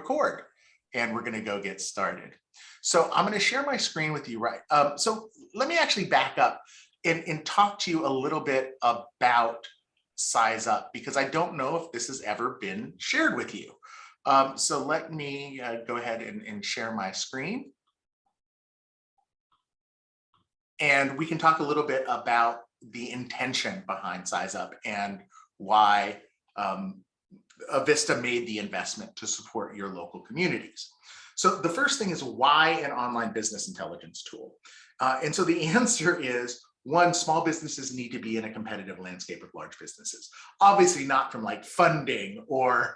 record, and we're going to go get started. So I'm going to share my screen with you, right? So let me actually back up and talk to you a little bit about SizeUp, because I don't know if this has ever been shared with you. So let me go ahead and share my screen. And we can talk a little bit about the intention behind SizeUp and why Avista made the investment to support your local communities. So the first thing is, why an online business intelligence tool? And so the answer is, one, small businesses need to be in a competitive landscape with large businesses. Obviously not from like funding or,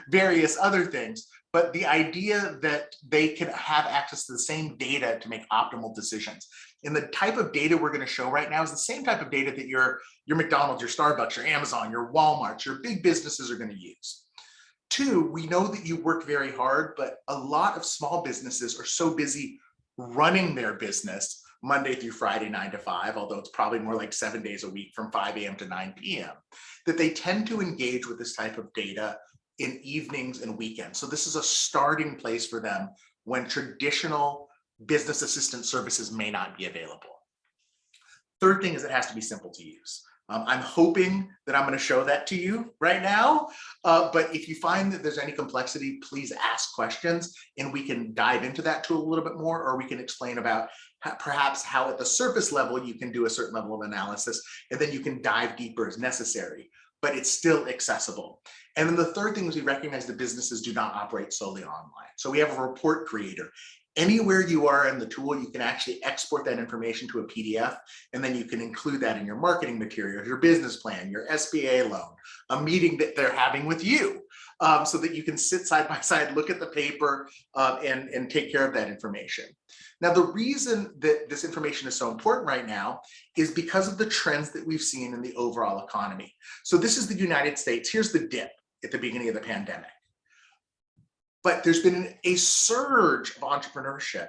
various other things, but the idea that they can have access to the same data to make optimal decisions. And the type of data we're going to show right now is the same type of data that your McDonald's, your Starbucks, your Amazon, your Walmart, your big businesses are going to use. Two, we know that you work very hard, but a lot of small businesses are so busy running their business Monday through Friday, 9 to 5, although it's probably more like 7 days a week from 5 a.m. to 9 p.m., that they tend to engage with this type of data in evenings and weekends. So this is a starting place for them when traditional business assistant services may not be available. Third thing is, it has to be simple to use. I'm hoping that I'm going to show that to you right now, but if you find that there's any complexity, please ask questions and we can dive into that tool a little bit more, or we can explain about perhaps how at the surface level you can do a certain level of analysis, and then you can dive deeper as necessary, but it's still accessible. And then the third thing is, we recognize that businesses do not operate solely online. So we have a report creator. Anywhere you are in the tool, you can actually export that information to a PDF, and then you can include that in your marketing materials, your business plan, your SBA loan, a meeting that they're having with you, so that you can sit side by side, look at the paper, and take care of that information. Now, the reason that this information is so important right now is because of the trends that we've seen in the overall economy. So this is the United States. Here's the dip at the beginning of the pandemic. But there's been a surge of entrepreneurship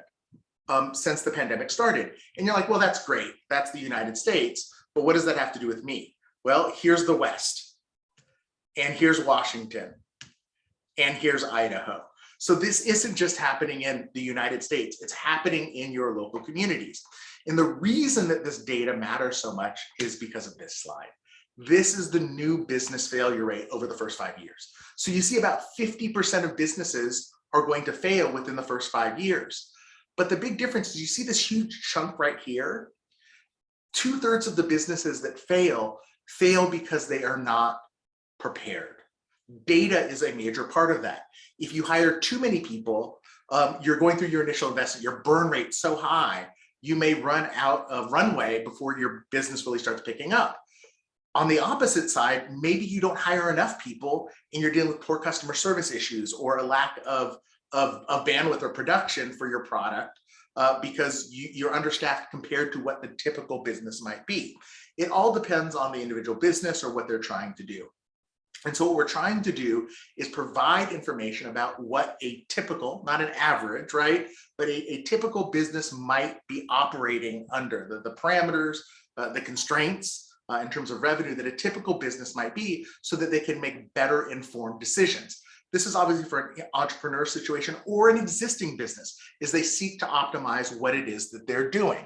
since the pandemic started. And you're like, well, that's great. That's the United States. But what does that have to do with me? Well, here's the West. And here's Washington. And here's Idaho. So this isn't just happening in the United States. It's happening in your local communities. And the reason that this data matters so much is because of this slide. This is the new business failure rate over the first 5 years. So you see about 50% of businesses are going to fail within the first 5 years. But the big difference is, you see this huge chunk right here. 2/3 of the businesses that fail because they are not prepared. Data is a major part of that. If you hire too many people, you're going through your initial investment, your burn rate's so high, you may run out of runway before your business really starts picking up. On the opposite side, maybe you don't hire enough people and you're dealing with poor customer service issues, or a lack of bandwidth or production for your product because you're understaffed compared to what the typical business might be. It all depends on the individual business or what they're trying to do. And so what we're trying to do is provide information about what a typical, not an average, right, but a typical business might be operating under, the parameters, the constraints, in terms of revenue that a typical business might be, so that they can make better informed decisions. This is obviously for an entrepreneur situation or an existing business, as they seek to optimize what it is that they're doing.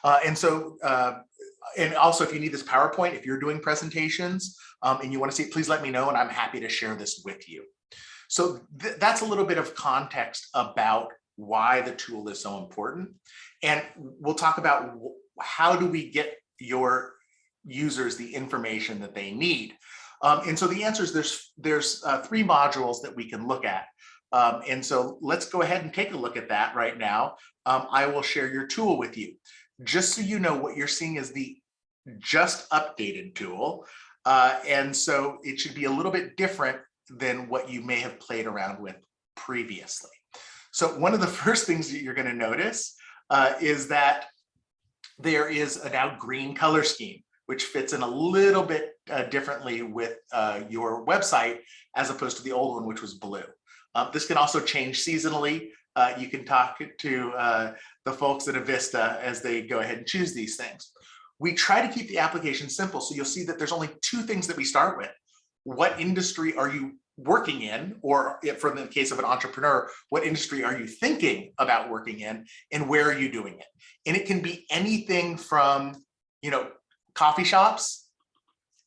And also, if you need this PowerPoint, if you're doing presentations and you want to see it, please let me know, and I'm happy to share this with you. So that's a little bit of context about why the tool is so important. And we'll talk about how do we get your users the information that they need. And so the answer is, there's 3 modules that we can look at. And so let's go ahead and take a look at that right now. I will share your tool with you. Just so you know, what you're seeing is the just updated tool. And so it should be a little bit different than what you may have played around with previously. So one of the first things that you're going to notice is that there is a now green color scheme, which fits in a little bit differently with your website, as opposed to the old one, which was blue. This can also change seasonally. You can talk to the folks at Avista as they go ahead and choose these things. We try to keep the application simple, so you'll see that there's only 2 things that we start with. What industry are you working in, or if from the case of an entrepreneur, what industry are you thinking about working in, and where are you doing it? And it can be anything from, coffee shops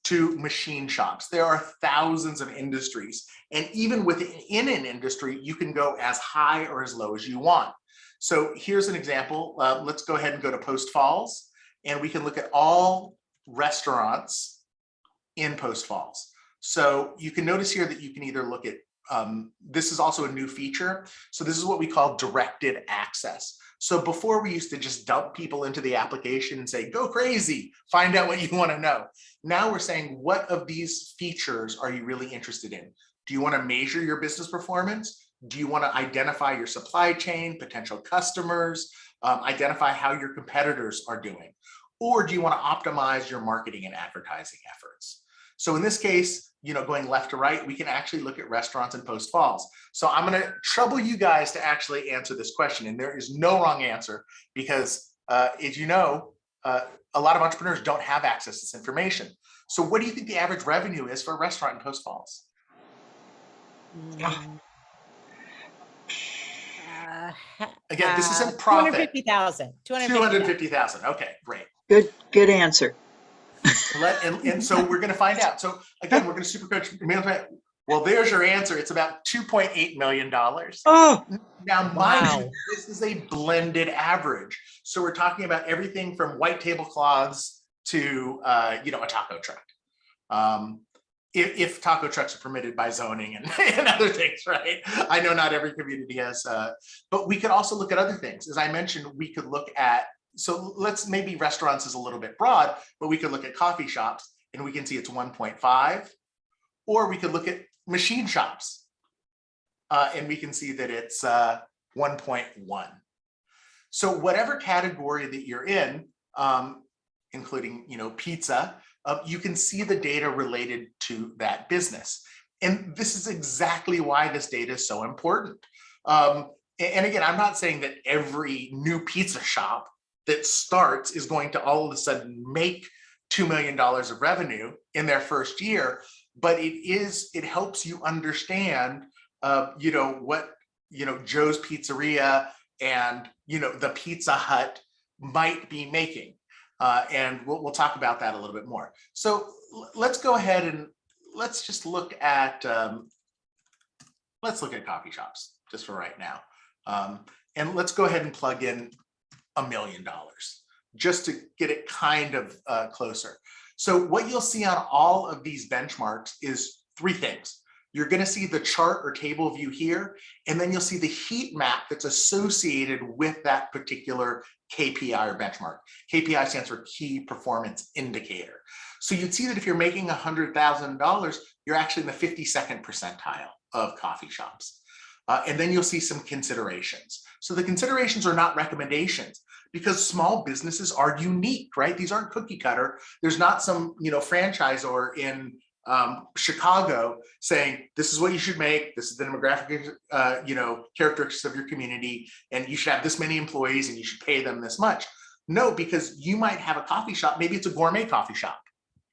to machine shops. There are thousands of industries, and even within an industry, you can go as high or as low as you want. So here's an example. Let's go ahead and go to Post Falls, and we can look at all restaurants in Post Falls. So you can notice here that you can either look at, this is also a new feature. So this is what we call directed access. So before we used to just dump people into the application and say, go crazy, find out what you want to know. Now we're saying, what of these features are you really interested in? Do you want to measure your business performance? Do you want to identify your supply chain, potential customers, identify how your competitors are doing? Or do you want to optimize your marketing and advertising efforts? So in this case, going left to right, we can actually look at restaurants in Post Falls. So I'm going to trouble you guys to actually answer this question. And there is no wrong answer, because as you know, a lot of entrepreneurs don't have access to this information. So what do you think the average revenue is for a restaurant in Post Falls? Again, this isn't profit. 250,000. 250,000. Okay, great. Good answer. And so we're going to find out. So again, we're going to super coach. Well, there's your answer. It's about $2.8 million. Oh, now, mind you, this is a blended average. So we're talking about everything from white tablecloths to, a taco truck. If taco trucks are permitted by zoning and other things, right? I know not every community has, but we could also look at other things. As I mentioned, we could look at, so maybe restaurants is a little bit broad, but we could look at coffee shops and we can see it's 1.5, or we could look at machine shops and we can see that it's 1.1. So whatever category that you're in, including, pizza, you can see the data related to that business. And this is exactly why this data is so important. And again, I'm not saying that every new pizza shop that starts is going to all of a sudden make $2 million of revenue in their first year, but it helps you understand, what, Joe's Pizzeria and, the Pizza Hut might be making. And we'll talk about that a little bit more. So let's go ahead and let's just look at coffee shops just for right now. And let's go ahead and plug in $1 million just to get it kind of closer. So what you'll see on all of these benchmarks is three things. You're going to see the chart or table view here, and then you'll see the heat map that's associated with that particular KPI or benchmark. KPI stands for Key Performance Indicator. So you'd see that if you're making $100,000, you're actually in the 52nd percentile of coffee shops. And then you'll see some considerations. So the considerations are not recommendations, because small businesses are unique, right? These aren't cookie cutter. There's not some, franchisor in Chicago saying, this is what you should make, this is the demographic, characteristics of your community, and you should have this many employees and you should pay them this much. No, because you might have a coffee shop, maybe it's a gourmet coffee shop,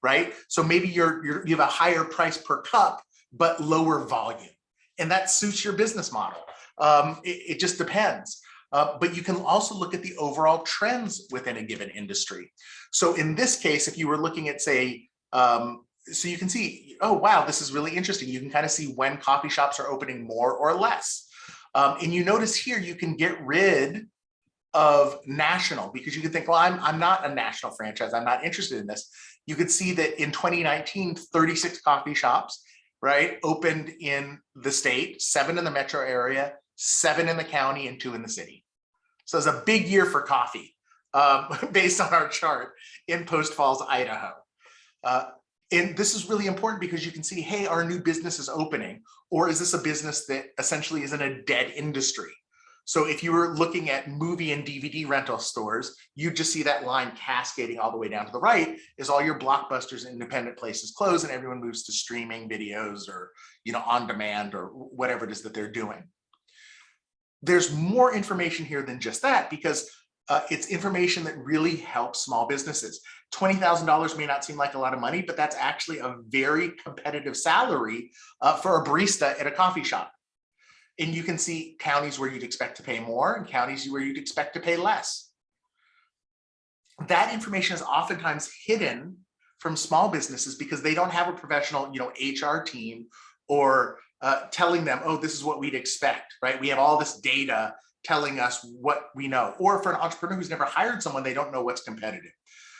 right? So maybe you have a higher price per cup, but lower volume, and that suits your business model. It just depends. But you can also look at the overall trends within a given industry. So in this case, if you were looking at, say, so you can see, oh, wow, this is really interesting. You can kind of see when coffee shops are opening more or less. And you notice here, you can get rid of national, because you can think, well, I'm not a national franchise. I'm not interested in this. You could see that in 2019, 36 coffee shops, right, opened in the state, 7 in the metro area, 7 in the county, and 2 in the city. So it's a big year for coffee based on our chart in Post Falls, Idaho. And this is really important because you can see, hey, our new business is opening, or is this a business that essentially is in a dead industry? So if you were looking at movie and DVD rental stores, you just see that line cascading all the way down to the right, is all your blockbusters and independent places close and everyone moves to streaming videos or, on demand or whatever it is that they're doing. There's more information here than just that, because It's information that really helps small businesses. $20,000 may not seem like a lot of money, but that's actually a very competitive salary for a barista at a coffee shop. And you can see counties where you'd expect to pay more and counties where you'd expect to pay less. That information is oftentimes hidden from small businesses because they don't have a professional, HR team or telling them, oh, this is what we'd expect, right? We have all this data telling us what we know. Or for an entrepreneur who's never hired someone, they don't know what's competitive.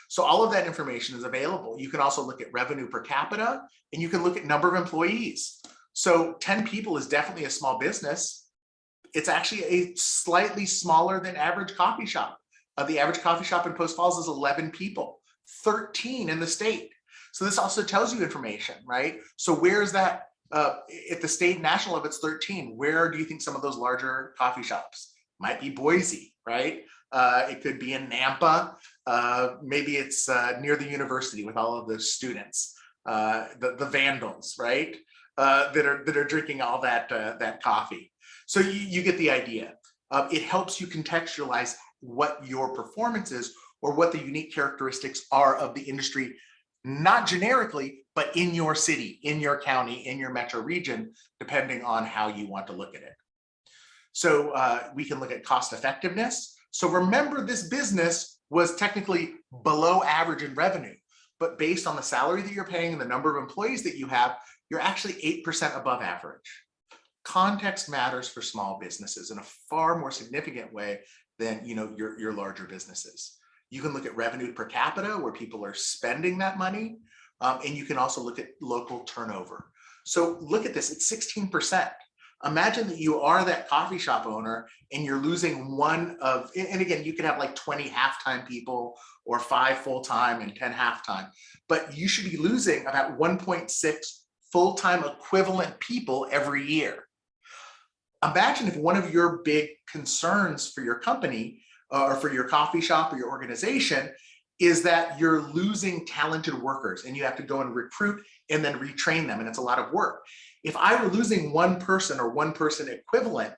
So all of that information is available. You can also look at revenue per capita, and you can look at number of employees. So 10 people is definitely a small business. It's actually a slightly smaller than average coffee shop. The average coffee shop in Post Falls is 11 people, 13 in the state. So this also tells you information, right? So where is that? At the state and national level, it's 13. Where do you think some of those larger coffee shops? Might be Boise, right? It could be in Nampa. Maybe it's near the university with all of those students, the vandals, right? That are drinking all that coffee. So you get the idea. It helps you contextualize what your performance is or what the unique characteristics are of the industry, not generically, but in your city, in your county, in your metro region, depending on how you want to look at it. So we can look at cost effectiveness. So remember, this business was technically below average in revenue, but based on the salary that you're paying and the number of employees that you have, you're actually 8% above average. Context matters for small businesses in a far more significant way than your larger businesses. You can look at revenue per capita, where people are spending that money, and you can also look at local turnover. So look at this, it's 16%. Imagine that you are that coffee shop owner and you're losing one of, and again, you can have like 20 half-time people or 5 full-time and 10 half-time, but you should be losing about 1.6 full-time equivalent people every year. Imagine if one of your big concerns for your company or for your coffee shop or your organization is that you're losing talented workers and you have to go and recruit and then retrain them, and it's a lot of work. If I were losing one person or one person equivalent,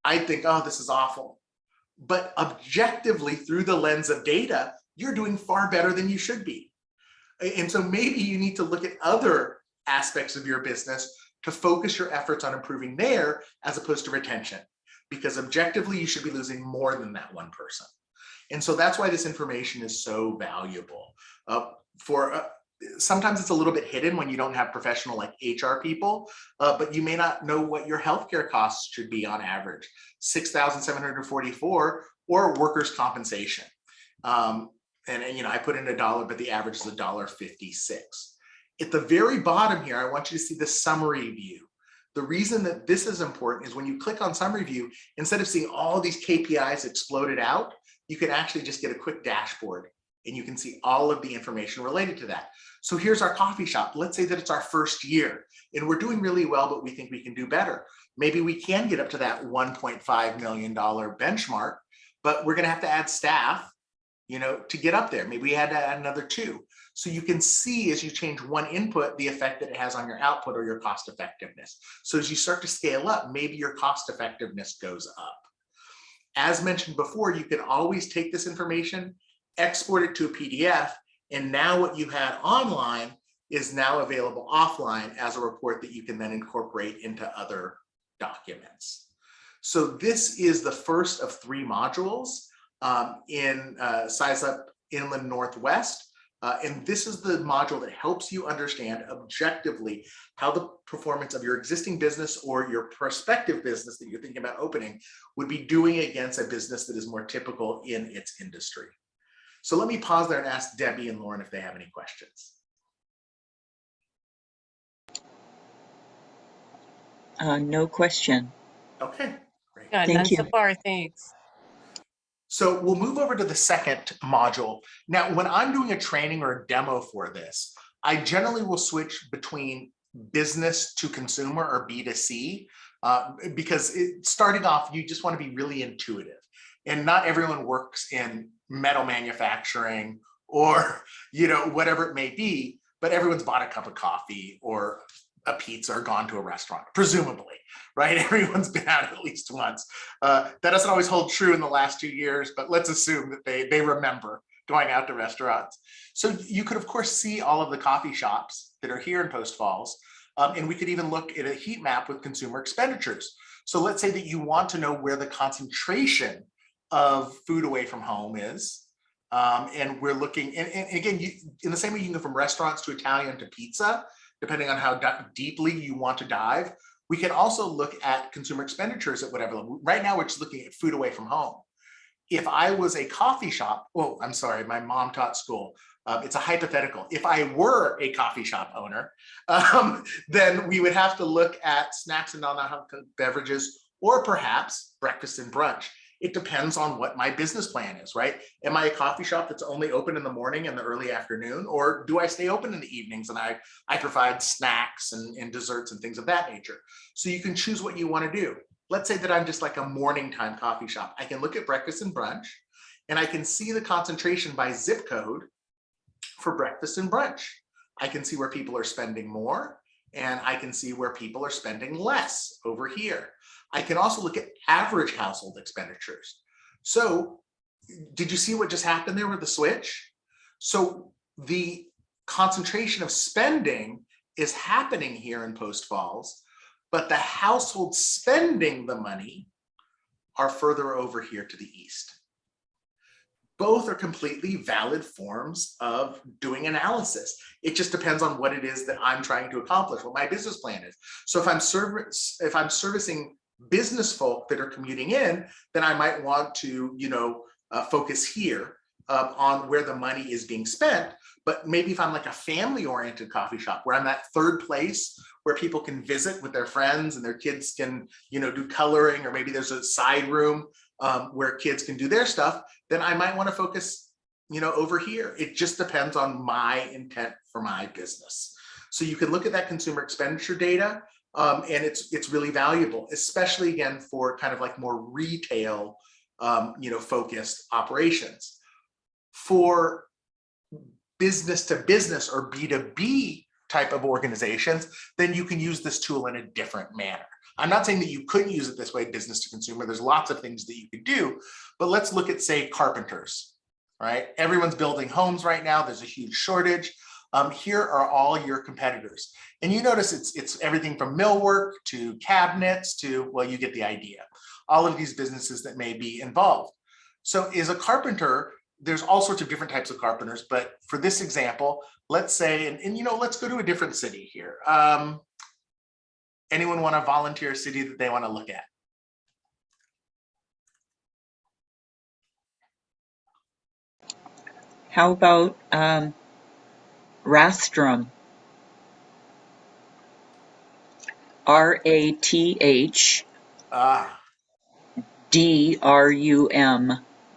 I'd think, oh, this is awful. But objectively, through the lens of data, you're doing far better than you should be. And so maybe you need to look at other aspects of your business to focus your efforts on improving there as opposed to retention, because objectively you should be losing more than that one person. And so that's why this information is so valuable. Sometimes it's a little bit hidden when you don't have professional like HR people, but you may not know what your healthcare costs should be on average, $6,744, or workers' compensation. And I put in $1, but the average is $1.56. At the very bottom here, I want you to see the summary view. The reason that this is important is when you click on summary view, instead of seeing all these KPIs exploded out, you can actually just get a quick dashboard and you can see all of the information related to that. So here's our coffee shop. Let's say that it's our first year and we're doing really well, but we think we can do better. Maybe we can get up to that $1.5 million benchmark, but we're going to have to add staff, to get up there. Maybe we had to add another 2. So you can see as you change one input, the effect that it has on your output or your cost effectiveness. So as you start to scale up, maybe your cost effectiveness goes up. As mentioned before, you can always take this information, export it to a PDF, and now what you had online is now available offline as a report that you can then incorporate into other documents. So this is the first of 3 modules in Size Up Inland Northwest. And this is the module that helps you understand objectively how the performance of your existing business or your prospective business that you're thinking about opening would be doing against a business that is more typical in its industry. So let me pause there and ask Debbie and Lauren if they have any questions. No question. Okay, great. Yeah, Thank none so you. far, thanks. So we'll move over to the second module. Now, when I'm doing a training or a demo for this, I generally will switch between business to consumer or B2C, because starting off, you just want to be really intuitive. And not everyone works in metal manufacturing or, whatever it may be, but everyone's bought a cup of coffee or a pizza or gone to a restaurant, presumably, right? Everyone's been out at least once. That doesn't always hold true in the last 2 years, but let's assume that they remember going out to restaurants. So you could, of course, see all of the coffee shops that are here in Post Falls. And we could even look at a heat map with consumer expenditures. So let's say that you want to know where the concentration of food away from home is. And we're looking, and again, in the same way you can go from restaurants to Italian to pizza, depending on how deeply you want to dive. We can also look at consumer expenditures at whatever level. Right now, we're just looking at food away from home. If I was a coffee shop, oh, I'm sorry, my mom taught school. It's a hypothetical. If I were a coffee shop owner, then we would have to look at snacks and non-alcoholic beverages, or perhaps breakfast and brunch. It depends on what my business plan is, right? Am I a coffee shop that's only open in the morning and the early afternoon, or do I stay open in the evenings and I provide snacks and desserts and things of that nature? So you can choose what you want to do. Let's say that I'm just like a morning time coffee shop. I can look at breakfast and brunch, and I can see the concentration by zip code for breakfast and brunch. I can see where people are spending more, and I can see where people are spending less over here. I can also look at average household expenditures. So did you see what just happened there with the switch? So the concentration of spending is happening here in Post Falls, but the households spending the money are further over here to the east. Both are completely valid forms of doing analysis. It just depends on what it is that I'm trying to accomplish, what my business plan is. So if I'm servicing business folk that are commuting in, then I might want to, focus here on where the money is being spent. But maybe if I'm like a family-oriented coffee shop where I'm that third place where people can visit with their friends and their kids can, do coloring, or maybe there's a side room where kids can do their stuff, then I might want to focus, over here. It just depends on my intent for my business. So you can look at that consumer expenditure data, and it's really valuable, especially again for kind of like more retail, focused operations. For business to business or B2B type of organizations, then you can use this tool in a different manner. I'm not saying that you couldn't use it this way, business to consumer. There's lots of things that you could do, but let's look at, say, carpenters, right? Everyone's building homes right now. There's a huge shortage. Here are all your competitors. And you notice it's everything from millwork to cabinets to, well, you get the idea. All of these businesses that may be involved. So as a carpenter, there's all sorts of different types of carpenters, but for this example, let's say, and let's go to a different city here. Anyone want to volunteer a city that they want to look at? How about Rastrum? RATHDRUM.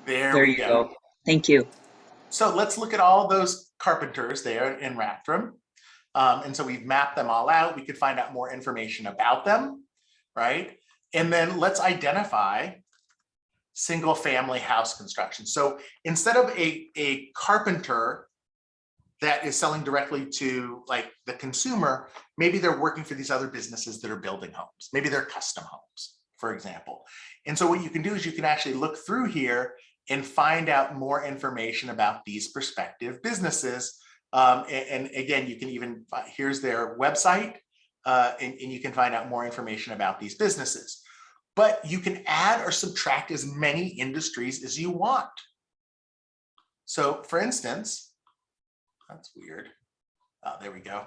There we you go. Thank you. So let's look at all those carpenters there in Rathdrum. And so we've mapped them all out. We could find out more information about them, right? And then let's identify single family house construction. So instead of a carpenter that is selling directly to like the consumer, maybe they're working for these other businesses that are building homes. Maybe they're custom homes, for example. And so what you can do is you can actually look through here and find out more information about these prospective businesses. And again, you can even, here's their website, and you can find out more information about these businesses. But you can add or subtract as many industries as you want. So for instance, that's weird. There we go.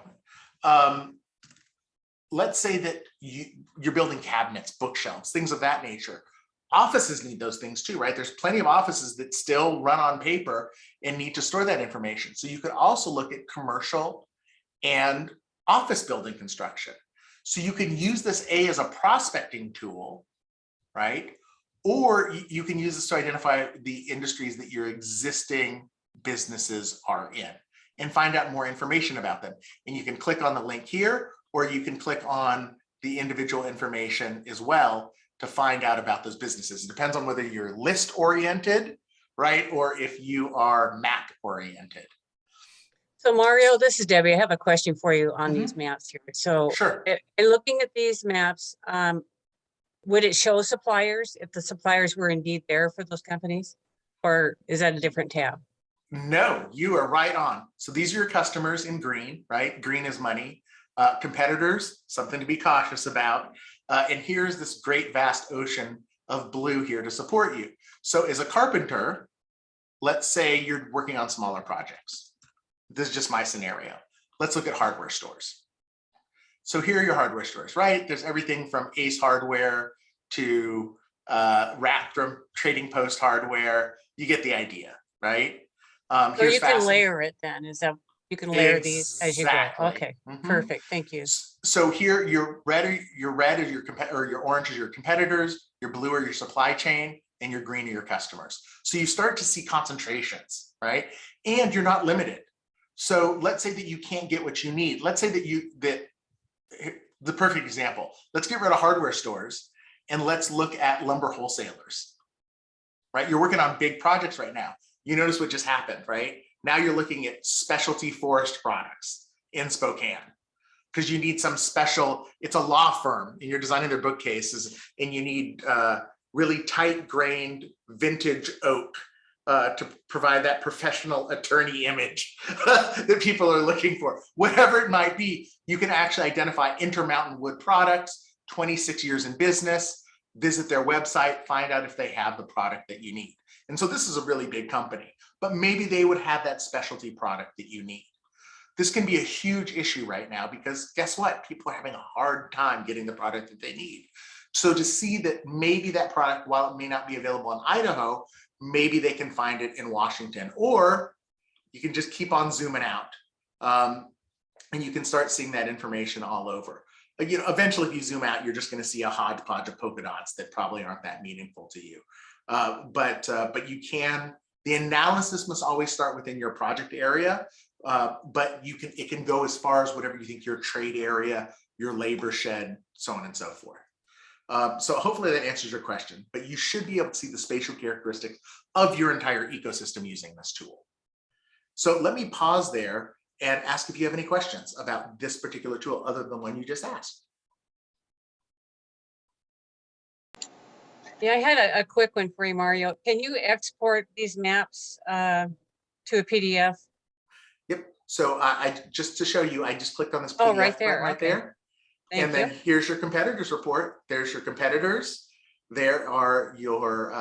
Let's say that you're building cabinets, bookshelves, things of that nature. Offices need those things too, right? There's plenty of offices that still run on paper and need to store that information. So you could also look at commercial and office building construction. So you can use this as a prospecting tool, right? Or you can use this to identify the industries that your existing businesses are in and find out more information about them. And you can click on the link here, or you can click on the individual information as well to find out about those businesses. It depends on whether you're list oriented, right? Or if you are map oriented. So Mario, this is Debbie. I have a question for you on these Mm-hmm. maps here. So Sure. in looking at these maps, would it show suppliers if the suppliers were indeed there for those companies? Or is that a different tab? No, you are right on. So these are your customers in green, right? Green is money. Competitors, something to be cautious about. And here's this great vast ocean of blue here to support you. So as a carpenter, let's say you're working on smaller projects. This is just my scenario. Let's look at hardware stores. So here are your hardware stores, right? There's everything from Ace Hardware to Raptor Trading Post Hardware. You get the idea, right? So you can layer it then, is that, you can layer these as you go? Exactly. Okay, Mhm. perfect, thank you. So here, your red is your your orange is your competitors, your blue are your supply chain, and your green are your customers. So you start to see concentrations, right? And you're not limited. So let's say that you can't get what you need. Let's say that the perfect example. Let's get rid of hardware stores and let's look at lumber wholesalers, right? You're working on big projects right now. You notice what just happened, right? Now you're looking at specialty forest products in Spokane because you need some special, it's a law firm and you're designing their bookcases and you need really tight grained vintage oak to provide that professional attorney image that people are looking for. Whatever it might be, you can actually identify Intermountain Wood Products, 26 years in business, visit their website, find out if they have the product that you need. And so this is a really big company, but maybe they would have that specialty product that you need. This can be a huge issue right now because guess what? People are having a hard time getting the product that they need. So to see that maybe that product, while it may not be available in Idaho, maybe they can find it in Washington, or you can just keep on zooming out and you can start seeing that information all over. You know, eventually if you zoom out, you're just going to see a hodgepodge of polka dots that probably aren't that meaningful to you. But you can, the analysis must always start within your project area, but it can go as far as whatever you think your trade area, your labor shed, so on and so forth. So hopefully that answers your question, but you should be able to see the spatial characteristics of your entire ecosystem using this tool. So let me pause there and ask if you have any questions about this particular tool other than the one you just asked. Yeah, I had a quick one for you, Mario. Can you export these maps to a PDF? Yep. So I just to show you, I just clicked on this PDF right there. button right Okay. there. Thank And then here's your competitors report. There's your competitors. There are your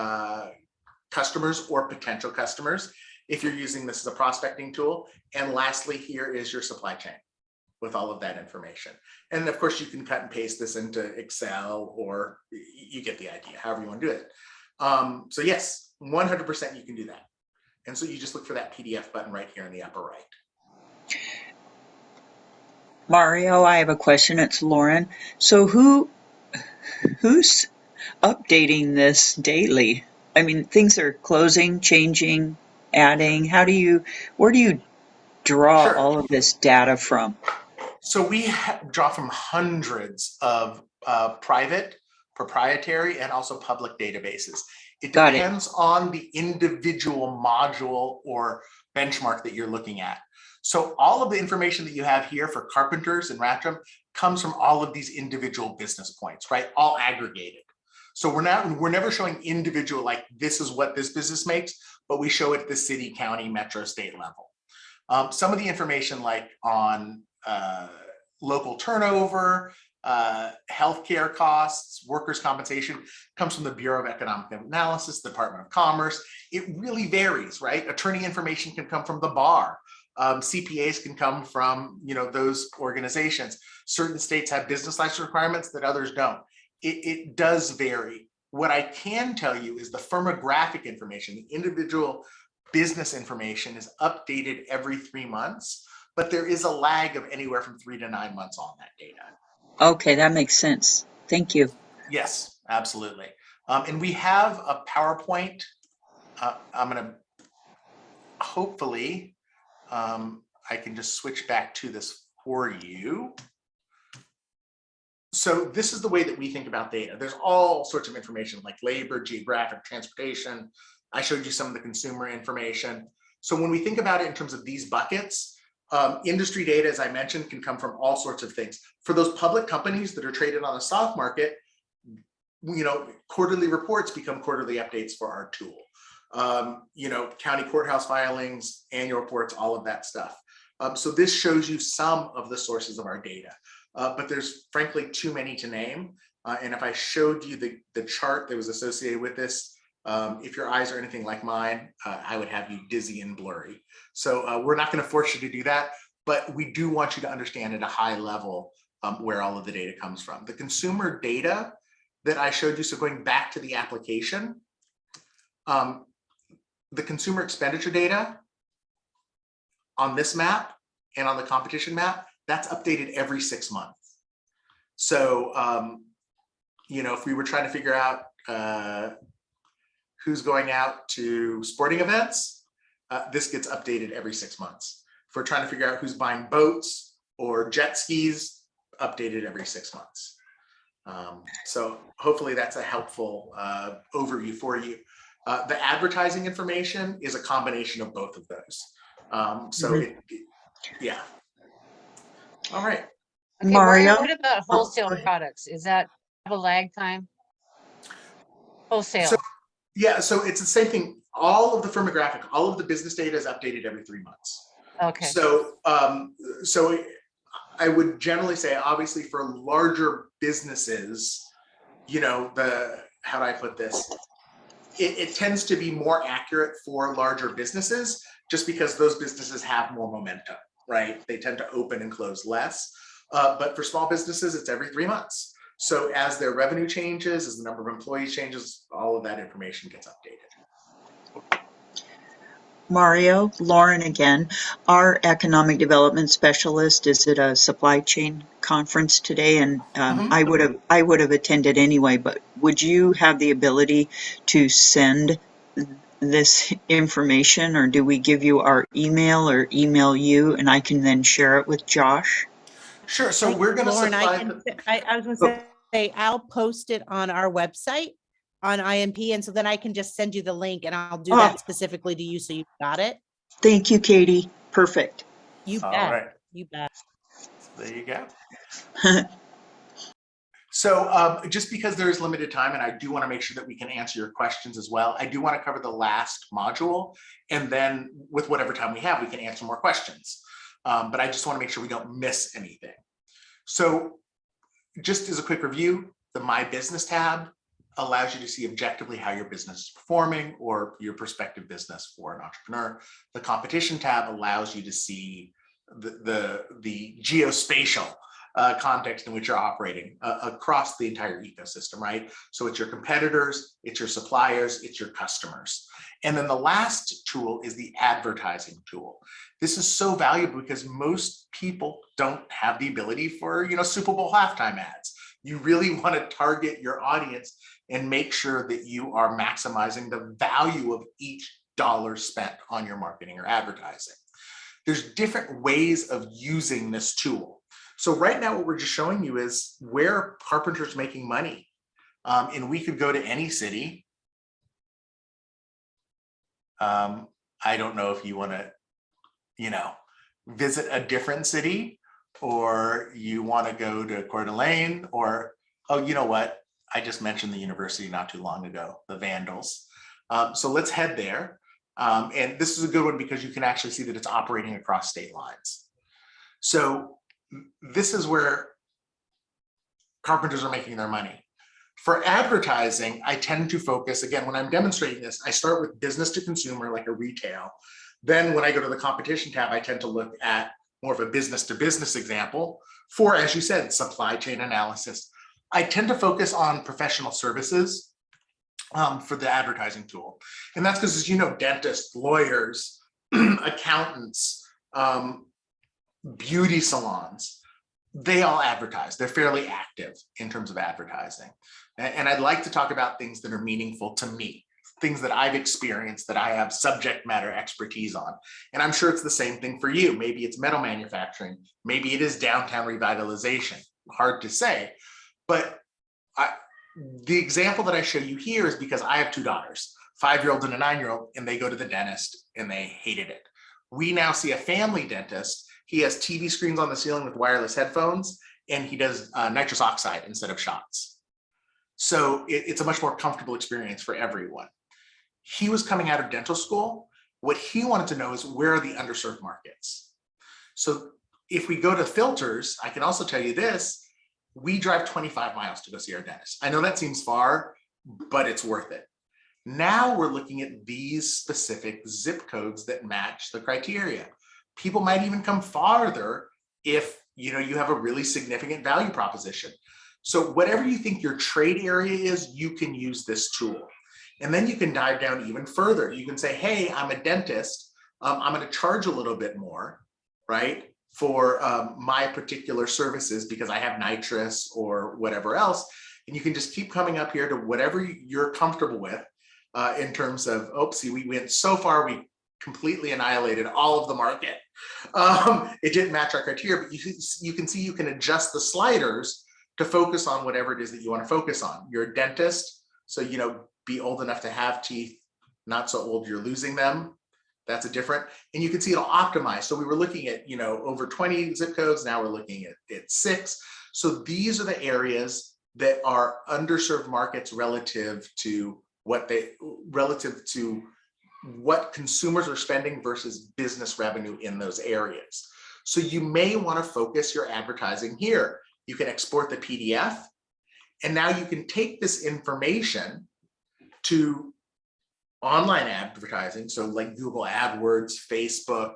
customers or potential customers if you're using this as a prospecting tool. And lastly, here is your supply chain with all of that information. And of course, you can cut and paste this into Excel, or you get the idea, however you want to do it. So yes, 100% you can do that. And so you just look for that PDF button right here in the upper right. Mario, I have a question. It's Lauren. So who's updating this daily? I mean, things are closing, changing, adding. Where do you draw Sure. all of this data from? So we draw from hundreds of private, proprietary, and also public databases. It depends on the individual module or benchmark that you're looking at. So all of the information that you have here for carpenters and Ratcham comes from all of these individual business points, right? All aggregated. So we're never showing individual, like this is what this business makes, but we show it at the city, county, metro, state level. Some of the information like on local turnover, healthcare costs, workers' compensation comes from the Bureau of Economic Analysis, Department of Commerce. It really varies, right? Attorney information can come from the bar. CPAs can come from, those organizations. Certain states have business license requirements that others don't. It does vary. What I can tell you is the firmographic information, the individual business information is updated every 3 months, but there is a lag of anywhere from 3 to 9 months on that data. Okay, that makes sense. Thank you. Yes, absolutely. And we have a PowerPoint. I'm going to hopefully, I can just switch back to this for you. So this is the way that we think about data. There's all sorts of information like labor, geographic, transportation. I showed you some of the consumer information. So when we think about it in terms of these buckets, Industry data, as I mentioned, can come from all sorts of things. For those public companies that are traded on the stock market, quarterly reports become quarterly updates for our tool. County courthouse filings, annual reports, all of that stuff. So this shows you some of the sources of our data, but there's frankly too many to name. And if I showed you the chart that was associated with this, if your eyes are anything like mine, I would have you dizzy and blurry. So we're not going to force you to do that, but we do want you to understand at a high level where all of the data comes from. The consumer data that I showed you, so going back to the application, the consumer expenditure data on this map and on the competition map, that's updated every 6 months. So, if we were trying to figure out who's going out to sporting events, this gets updated every 6 months. If we're trying to figure out who's buying boats or jet skis, updated every 6 months. So hopefully that's a helpful overview for you. The advertising information is a combination of both of those. Yeah. All right. Okay, Mario? What about wholesale products? Is that have a lag time? Wholesale. So it's the same thing. All of the firmographic, all of the business data is updated every 3 months. Okay. So I would generally say, obviously, for larger businesses, how do I put this? It tends to be more accurate for larger businesses just because those businesses have more momentum, right? They tend to open and close less. But for small businesses, it's every 3 months. So as their revenue changes, as the number of employees changes, all of that information gets updated. Mario, Lauren again. Our economic development specialist is at a supply chain conference today, and I would have attended anyway. But would you have the ability to send this information, or do we give you our email or email you, and I can then share it with Josh? Sure. So we're going to Lauren, supply. I was going to say, I'll post it on our website on IMP. And so then I can just send you the link and I'll do that specifically to you. So you got it. Thank you, Katie. Perfect. You bet. All right. You bet. There you go. So just because there is limited time, and I do want to make sure that we can answer your questions as well, I do want to cover the last module, and then with whatever time we have, we can answer more questions. But I just want to make sure we don't miss anything. So just as a quick review, the My Business tab allows you to see objectively how your business is performing or your prospective business for an entrepreneur. The Competition tab allows you to see the geospatial context in which you're operating across the entire ecosystem, right? So it's your competitors, it's your suppliers, it's your customers. And then the last tool is the advertising tool. This is so valuable because most people don't have the ability for, Super Bowl halftime ads. You really want to target your audience and make sure that you are maximizing the value of each dollar spent on your marketing or advertising. There's different ways of using this tool. So right now, what we're just showing you is where carpenters making money. And we could go to any city. I don't know if you want to, visit a different city, or you want to go to Coeur d'Alene, or, oh, you know what? I just mentioned the university not too long ago, the Vandals. So let's head there. And this is a good one because you can actually see that it's operating across state lines. So this is where carpenters are making their money. For advertising, I tend to focus, again, when I'm demonstrating this, I start with business to consumer, like a retail. Then when I go to the competition tab, I tend to look at more of a business to business example for, as you said, supply chain analysis. I tend to focus on professional services for the advertising tool. And that's because, as you know, dentists, lawyers, accountants, beauty salons, they all advertise. They're fairly active in terms of advertising. And I'd like to talk about things that are meaningful to me, things that I've experienced, that I have subject matter expertise on. And I'm sure it's the same thing for you. Maybe it's metal manufacturing. Maybe it is downtown revitalization. Hard to say. But the example that I show you here is because I have two daughters, 5-year-old and a 9-year-old, and they go to the dentist and they hated it. We now see a family dentist, He has TV screens on the ceiling with wireless headphones, and he does nitrous oxide instead of shots. So it's a much more comfortable experience for everyone. He was coming out of dental school. What he wanted to know is, where are the underserved markets? So if we go to filters, I can also tell you this, we drive 25 miles to go see our dentist. I know that seems far, but it's worth it. Now we're looking at these specific zip codes that match the criteria. People might even come farther if you have a really significant value proposition. So whatever you think your trade area is, you can use this tool. And then you can dive down even further. You can say, hey, I'm a dentist. I'm going to charge a little bit more, right, for my particular services because I have nitrous or whatever else. And you can just keep coming up here to whatever you're comfortable with in terms of, see, we went so far, we completely annihilated all of the market. It didn't match our criteria, but you can see you can adjust the sliders to focus on whatever it is that you want to focus on. You're a dentist, so be old enough to have teeth, not so old you're losing them. That's a different, and you can see it'll optimize. So we were looking at over 20 zip codes, now we're looking at 6. So these are the areas that are underserved markets relative to what consumers are spending versus business revenue in those areas. So you may want to focus your advertising here. You can export the PDF, and now you can take this information to online advertising. So like Google AdWords, Facebook,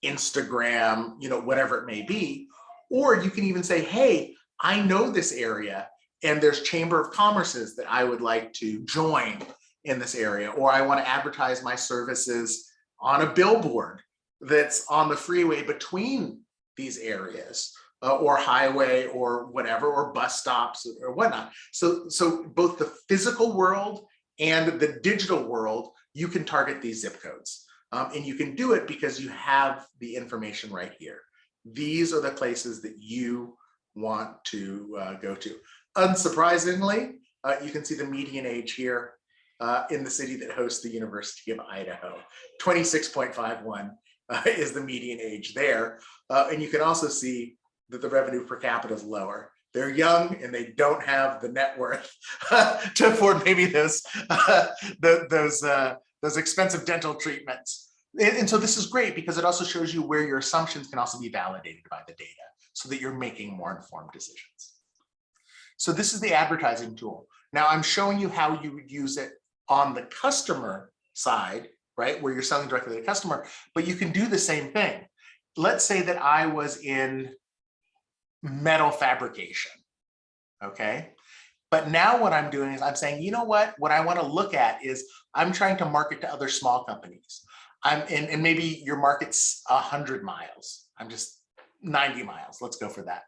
Instagram, whatever it may be. Or you can even say, hey, I know this area and there's Chamber of Commerce's that I would like to join in this area, or I want to advertise my services on a billboard that's on the freeway between these areas, or highway or whatever, or bus stops or whatnot. So both the physical world and the digital world, you can target these zip codes. And you can do it because you have the information right here. These are the places that you want to go to. Unsurprisingly, you can see the median age here in the city that hosts the University of Idaho. 26.51 is the median age there. And you can also see that the revenue per capita is lower. They're young and they don't have the net worth to afford maybe those expensive dental treatments. And so this is great because it also shows you where your assumptions can also be validated by the data so that you're making more informed decisions. So this is the advertising tool. Now I'm showing you how you would use it on the customer side, right, where you're selling directly to the customer, but you can do the same thing. Let's say that I was in metal fabrication, okay? But now what I'm doing is I'm saying, you know what I want to look at is I'm trying to market to other small companies. And maybe your market's 100 miles. I'm just 90 miles. Let's go for that.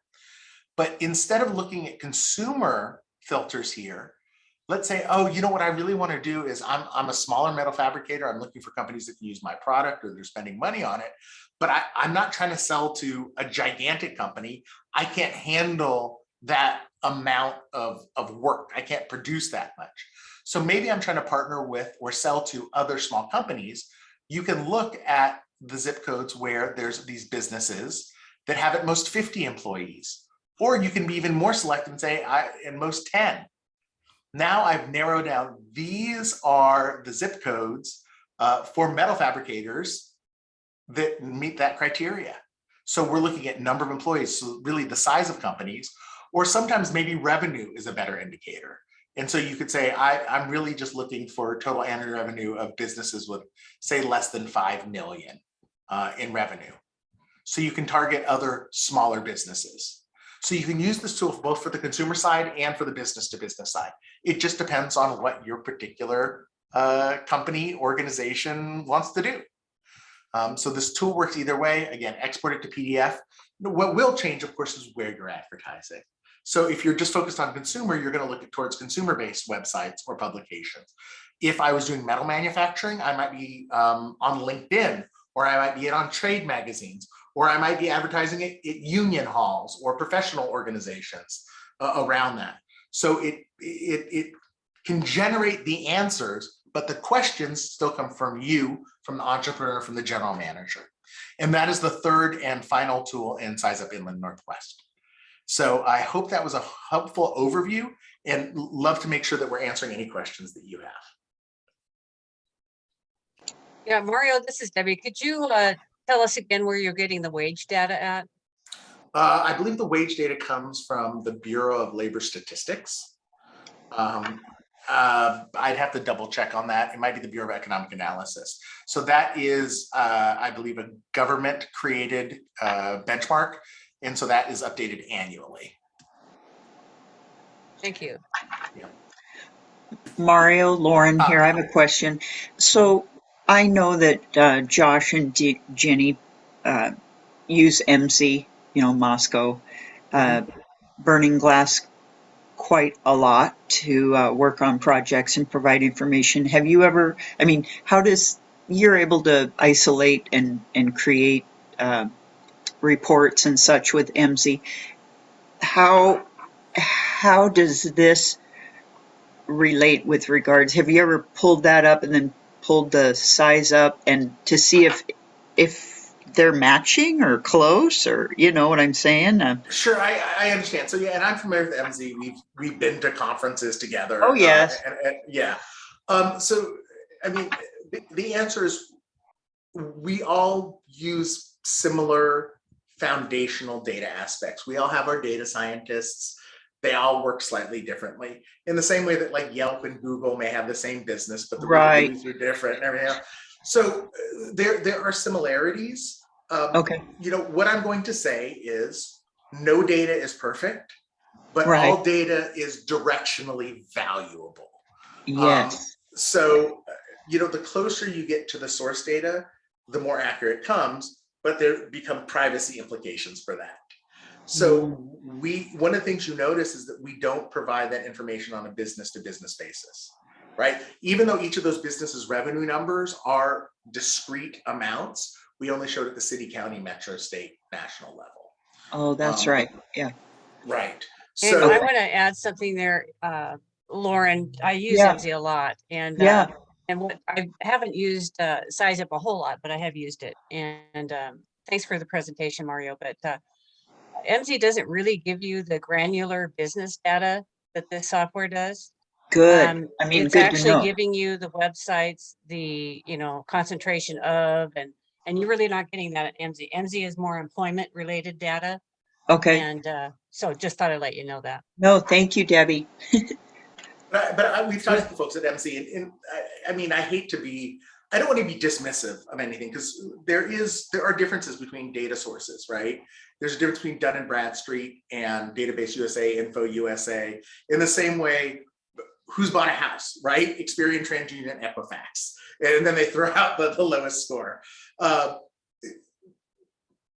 But instead of looking at consumer filters here, let's say, oh, you know what I really want to do is I'm a smaller metal fabricator. I'm looking for companies that can use my product or they're spending money on it. But I'm not trying to sell to a gigantic company. I can't handle that amount of work. I can't produce that much. So maybe I'm trying to partner with or sell to other small companies. You can look at the zip codes where there's these businesses that have at most 50 employees, or you can be even more selective and say, at most 10. Now I've narrowed down, these are the zip codes for metal fabricators that meet that criteria. So we're looking at number of employees, so really the size of companies, or sometimes maybe revenue is a better indicator. And so you could say, I'm really just looking for total annual revenue of businesses with, say, less than 5 million in revenue. So you can target other smaller businesses. So you can use this tool both for the consumer side and for the business to business side. It just depends on what your particular company, organization wants to do. So this tool works either way. Again, export it to PDF. What will change, of course, is where you're advertising. So if you're just focused on consumer, you're going to look towards consumer-based websites or publications. If I was doing metal manufacturing, I might be on LinkedIn, or I might be on trade magazines, or I might be advertising it at union halls or professional organizations around that. So it can generate the answers, but the questions still come from you, from the entrepreneur, from the general manager. And that is the third and final tool in Size Up Inland Northwest. So I hope that was a helpful overview, and love to make sure that we're answering any questions that you have. Yeah, Mario, this is Debbie. Could you tell us again where you're getting the wage data at? I believe the wage data comes from the Bureau of Labor Statistics. I'd have to double check on that. It might be the Bureau of Economic Analysis. So that is, I believe, a government created benchmark. And so that is updated annually. Thank you. Mario, Lauren here. I have a question. So I know that Josh and Jenny use MC, Moscow, Burning Glass quite a lot to work on projects and provide information. Have you ever, how does, you're able to isolate and create reports and such with MC. How does this relate with regards, have you ever pulled that up and then pulled the size up and to see if they're matching or close, or you know what I'm saying? Sure, I understand. So yeah, and I'm familiar with MZ. We've been to conferences together. Oh yes. Yeah. So I mean, the answer is we all use similar foundational data aspects. We all have our data scientists. They all work slightly differently, in the same way that like Yelp and Google may have the same business, but the reviews are different and everything else. So there are similarities. Okay. What I'm going to say is no data is perfect, but Right. all data is directionally valuable. Yes. So the closer you get to the source data, the more accurate it comes, but there become privacy implications for that. So one of the things you notice is that we don't provide that information on a business to business basis, right? Even though each of those businesses' revenue numbers are discrete amounts, we only showed at the city, county, metro, state, national level. Oh, that's right. Yeah. Right. And So I want to add something there, Lauren. I use Yeah. MZ a lot, and Yeah. and what I haven't used Size Up a whole lot, but I have used it. And thanks for the presentation, Mario. But MZ doesn't really give you the granular business data that this software does. Good. It's good to actually know. giving you the websites, the concentration of, and you're really not getting that at MZ. MZ is more employment related data. Okay. And so just thought I'd let you know that. No, thank you, Debbie. But we've talked to folks at MC, and I hate to be, I don't want to be dismissive of anything, because there are differences between data sources, right? There's a difference between Dun & Bradstreet and Database USA, Info USA, in the same way, who's bought a house, right? Experian, TransUnion, Equifax, and then they throw out the lowest score.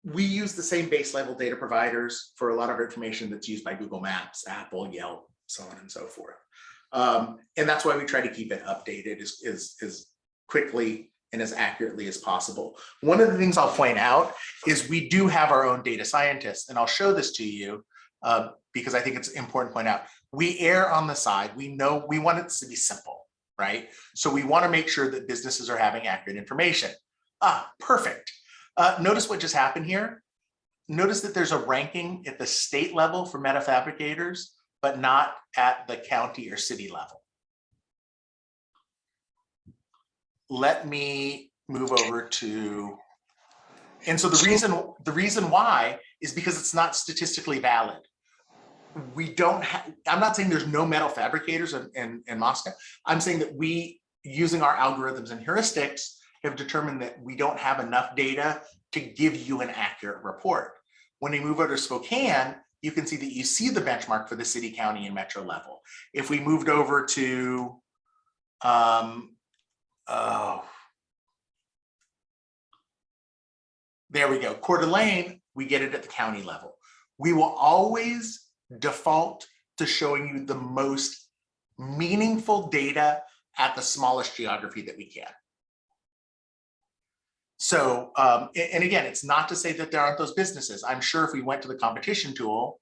We use the same base level data providers for a lot of information that's used by Google Maps, Apple, Yelp, so on and so forth. And that's why we try to keep it updated as quickly and as accurately as possible. One of the things I'll point out is we do have our own data scientists, and I'll show this to you because I think it's important to point out. We err on the side, we know we want it to be simple, right? So we want to make sure that businesses are having accurate information. Perfect. Notice what just happened here. Notice that there's a ranking at the state level for metafabricators, but not at the county or city level. Let me move over to, and so the reason why is because it's not statistically valid. We don't have, I'm not saying there's no metal fabricators in Moscow. I'm saying that we, using our algorithms and heuristics, have determined that we don't have enough data to give you an accurate report. When we move over to Spokane, you can see that you see the benchmark for the city, county, and metro level. If we moved over to, there we go, Coeur d'Alene, we get it at the county level. We will always default to showing you the most meaningful data at the smallest geography that we can. So, and again, it's not to say that there aren't those businesses. I'm sure if we went to the competition tool,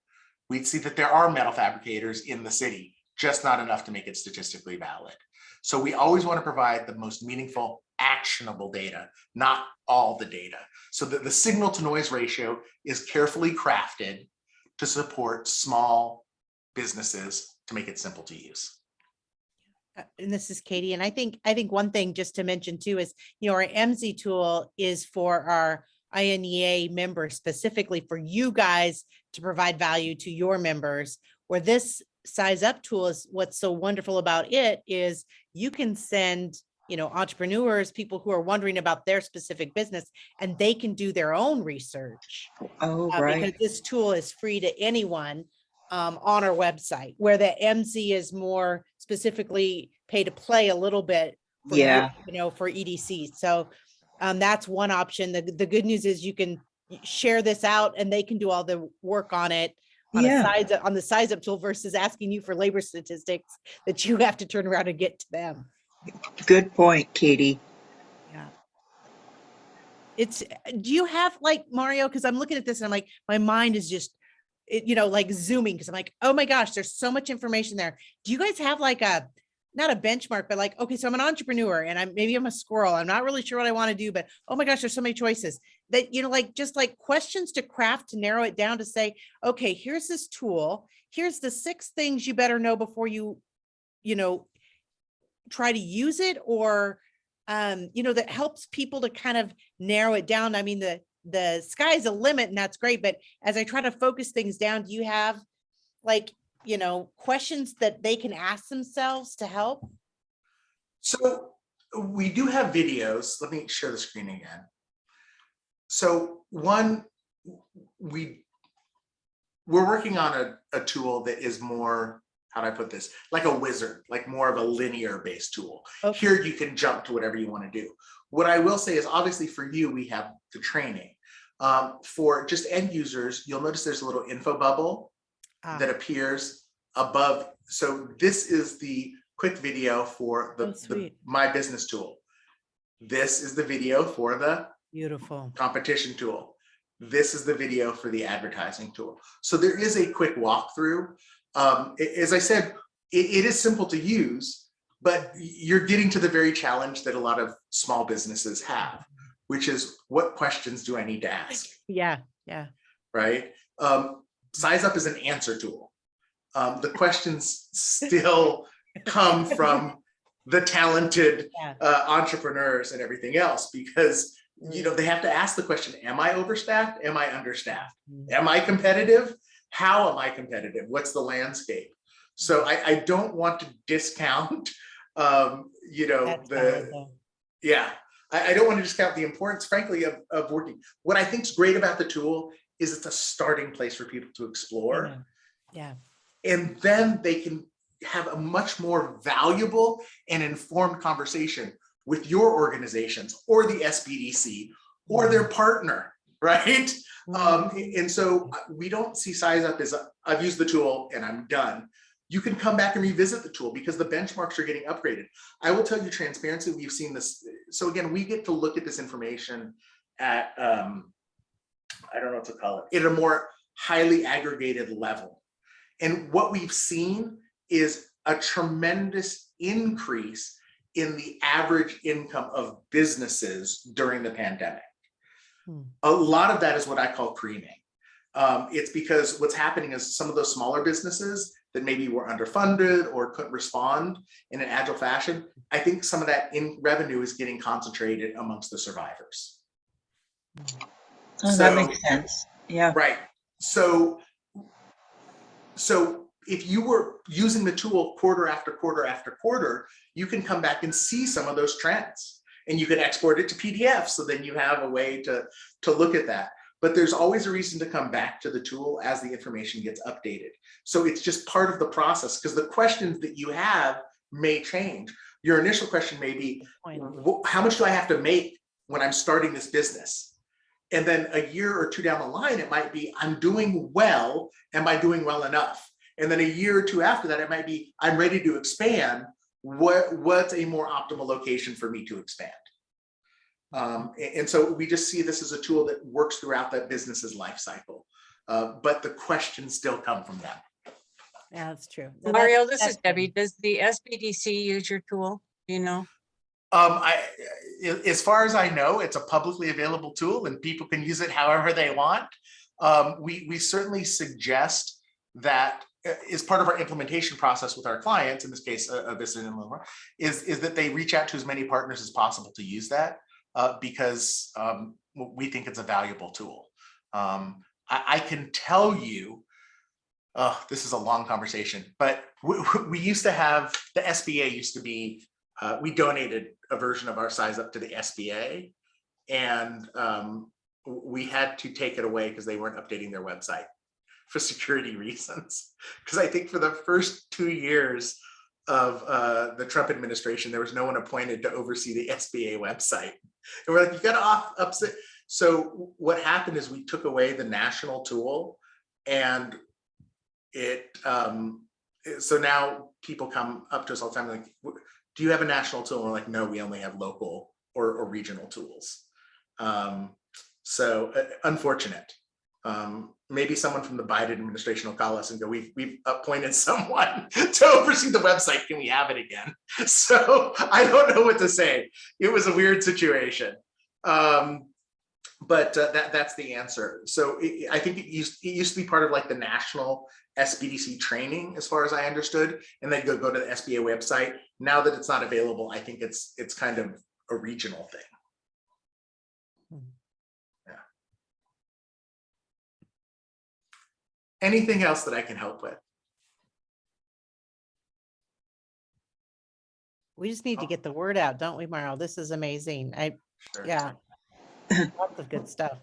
we'd see that there are metal fabricators in the city, just not enough to make it statistically valid. So we always want to provide the most meaningful, actionable data, not all the data. So that the signal to noise ratio is carefully crafted to support small businesses to make it simple to use. And this is Katie. And I think one thing just to mention too is, our MZ tool is for our INEA members, specifically for you guys to provide value to your members, where this Size Up tool is what's so wonderful about it is you can send, entrepreneurs, people who are wondering about their specific business, and they can do their own research. Oh, Because right. this tool is free to anyone on our website, where the MZ is more specifically pay to play a little bit for, Yeah. for EDC. So that's one option. The good news is you can share this out and they can do all the work on it on on the Size Up tool versus asking you for labor statistics that you have to turn around and get to them. Good point, Katie. Yeah. Do you have like Mario? Because I'm looking at this and I'm like, my mind is just, like zooming because I'm like, oh my gosh, there's so much information there. Do you guys have like not a benchmark, but like, okay, so I'm an entrepreneur and maybe I'm a squirrel. I'm not really sure what I want to do, but oh my gosh, there's so many choices that, just like questions to craft to narrow it down to say, okay, here's this tool. Here's the 6 things you better know before you, try to use it, or, that helps people to kind of narrow it down. I mean, the sky's a limit and that's great. But as I try to focus things down, do you have like, questions that they can ask themselves to help? So we do have videos. Let me share the screen again. So one, we're working on a tool that is more, how do I put this? Like a wizard, like more of a linear based tool. Okay. Here you can jump to whatever you want to do. What I will say is obviously for you, we have the training. For just end users, you'll notice there's a little info bubble that appears above. So this is the quick video for the My Business tool. This is the video for the Beautiful competition tool. This is the video for the advertising tool. So there is a quick walkthrough. As I said, it is simple to use, but you're getting to the very challenge that a lot of small businesses have, which is what questions do I need to ask? Yeah. Right? Size Up is an answer tool. The questions still come from the talented entrepreneurs and everything else, because they have to ask the question, am I overstaffed? Am I understaffed? Am I competitive? How am I competitive? What's the landscape? So I don't want to discount, I don't want to discount the importance, frankly, of working. What I think is great about the tool is it's a starting place for people to explore. Yeah. And then they can have a much more valuable and informed conversation with your organizations or the SBDC or their partner, right? And so we don't see Size Up as I've used the tool and I'm done. You can come back and revisit the tool because the benchmarks are getting upgraded. I will tell you transparency, we've seen this. So again, we get to look at this information at, I don't know what to call it, at a more highly aggregated level. And what we've seen is a tremendous increase in the average income of businesses during the pandemic. A lot of that is what I call creaming. It's because what's happening is some of those smaller businesses that maybe were underfunded or couldn't respond in an agile fashion, I think some of that in revenue is getting concentrated amongst the survivors. That makes sense. Yeah. Right. So if you were using the tool quarter after quarter after quarter, you can come back and see some of those trends, and you can export it to PDF. So then you have a way to look at that. But there's always a reason to come back to the tool as the information gets updated. So it's just part of the process, because the questions that you have may change. Your initial question may be, how much do I have to make when I'm starting this business? And then a year or two down the line, it might be, I'm doing well. Am I doing well enough? And then a year or two after that, it might be, I'm ready to expand. What's a more optimal location for me to expand? And so we just see this as a tool that works throughout that business's life cycle. But the questions still come from them. Yeah, that's true. Mario, this is Debbie. Does the SBDC use your tool? you know? As far as I know, it's a publicly available tool and people can use it however they want. We certainly suggest that is part of our implementation process with our clients, in this case, Vista and Lenore, is that they reach out to as many partners as possible to use that because we think it's a valuable tool. I can tell you, this is a long conversation, but we used to have, the SBA used to be, we donated a version of our SizeUp to the SBA, and we had to take it away because they weren't updating their website for security reasons. Because I think for the first 2 years of the Trump administration, there was no one appointed to oversee the SBA website. And we're like, you got to upset. So what happened is we took away the national tool, and it so now people come up to us all the time like, do you have a national tool? And we're like, no, we only have local or regional tools. So unfortunate. Maybe someone from the Biden administration will call us and go, we've appointed someone to oversee the website. Can we have it again? So I don't know what to say. It was a weird situation. But that's the answer. So I think it used to be part of like the national SBDC training, as far as I understood, and then go to the SBA website. Now that it's not available, I think it's kind of a regional thing. Yeah. Anything else that I can help with? We just need to get the word out, don't we, Mario? This is amazing. Sure. Yeah, lots of good stuff.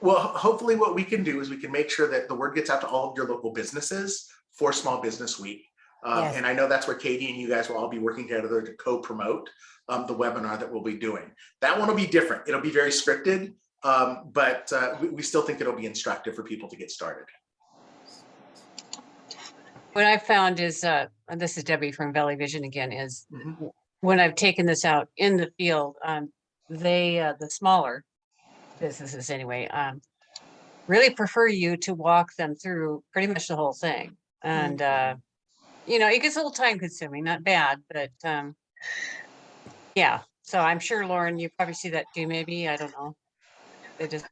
Well, hopefully what we can do is we can make sure that the word gets out to all of your local businesses for Small Business Week. Yes. And I know that's where Katie and you guys will all be working together to co-promote the webinar that we'll be doing. That one will be different. It'll be very scripted, but we still think it'll be instructive for people to get started. What I found is, and this is Debbie from Valley Vision again, is Mhm. when I've taken this out in the field, the smaller businesses anyway, really prefer you to walk them through pretty much the whole thing. And, you know, it gets a little time consuming, not bad, but yeah. So I'm sure, Lauren, you probably see that too, maybe, I don't know. They just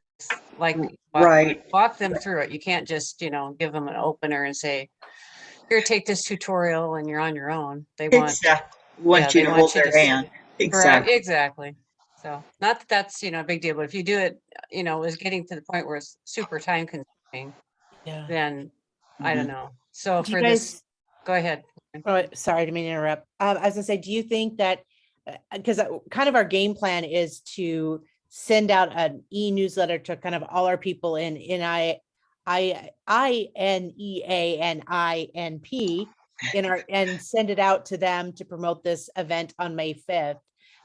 like Right. walk them through it. You can't just, you know, give them an opener and say, here, take this tutorial and you're on your own. They want, Exactly. Want yeah, you they to want hold you their to hand. right, Exactly. exactly. So not that that's, you know, a big deal, but if you do it, you know, is getting to the point where it's super time consuming, Yeah. then I don't Mhm. know. So Do you for this, guys, go ahead. oh, sorry to interrupt. I was gonna say, do you think that, because kind of our game plan is to send out an e-newsletter to kind of all our people in INEA and INP and send it out to them to promote this event on May 5th.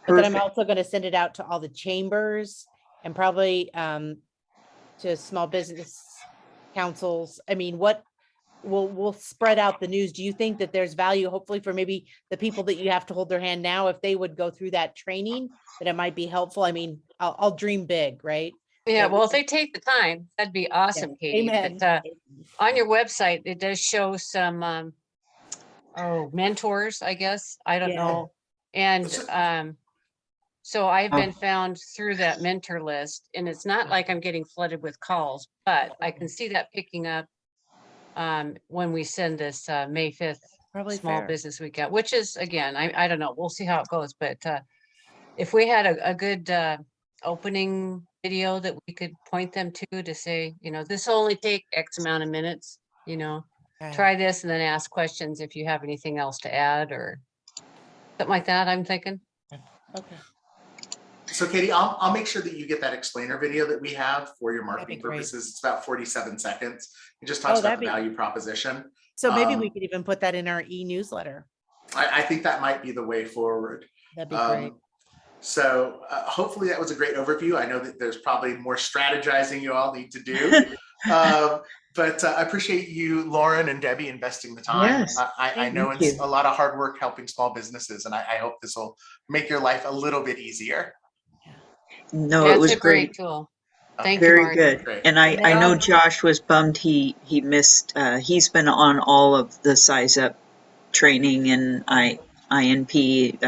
But then I'm Perfect. also going to send it out to all the chambers and probably to small business councils. I mean, we'll spread out the news. Do you think that there's value, hopefully, for maybe the people that you have to hold their hand now, if they would go through that training, that it might be helpful? I mean, I'll dream big, right? Yeah, But well, if they take the time, that'd be awesome, Katie. Amen. But on your website, it does show some mentors, I guess. I don't Yeah. know. And so I've Oh. been found through that mentor list, and it's not like I'm getting flooded with calls, but I can see that picking up when we send this May 5th Probably Small fair. Business Week out, which is, again, I don't know. We'll see how it goes. But if we had a good opening video that we could point them to say, you know, this will only take X amount of minutes, you know, try this and then ask questions if you have anything else to add or something like that, I'm thinking. Okay. So Katie, I'll make sure that you get that explainer video that we have for your marketing great. purposes. It's about 47 seconds. It just talks about that'd the be- value proposition. So maybe we could even put that in our e-newsletter. I think that might be the way forward. That'd be great. So hopefully that was a great overview. I know that there's probably more strategizing you all need to do. But I appreciate you, Lauren and Debbie, investing the time. Yes, I know thank it's you. a lot of hard work helping small businesses, and I hope this will make your life a little bit easier. No, it That's was a great great. tool. Thank you, Very Marty. good. Great. And And then I know I'll- Josh was bummed he missed, he's been on all of the Size Up training and INP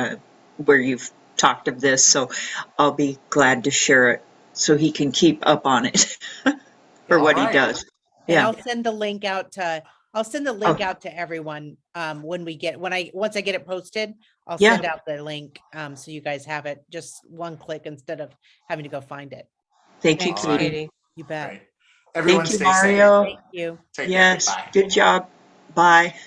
where you've talked of this, so I'll be glad to share it so he can keep up on it for All what he right. does. And Yeah. I'll send the link out to, everyone, once I get it posted, I'll Yeah. send out the link, so you guys have it, just one click instead of having to go find it. Thank you, Thanks, All right. Katie. Katie. You bet. Great. Everyone Thank you, stay safe. Mario. Thank you. Take care. Yes, Bye. good job. Bye.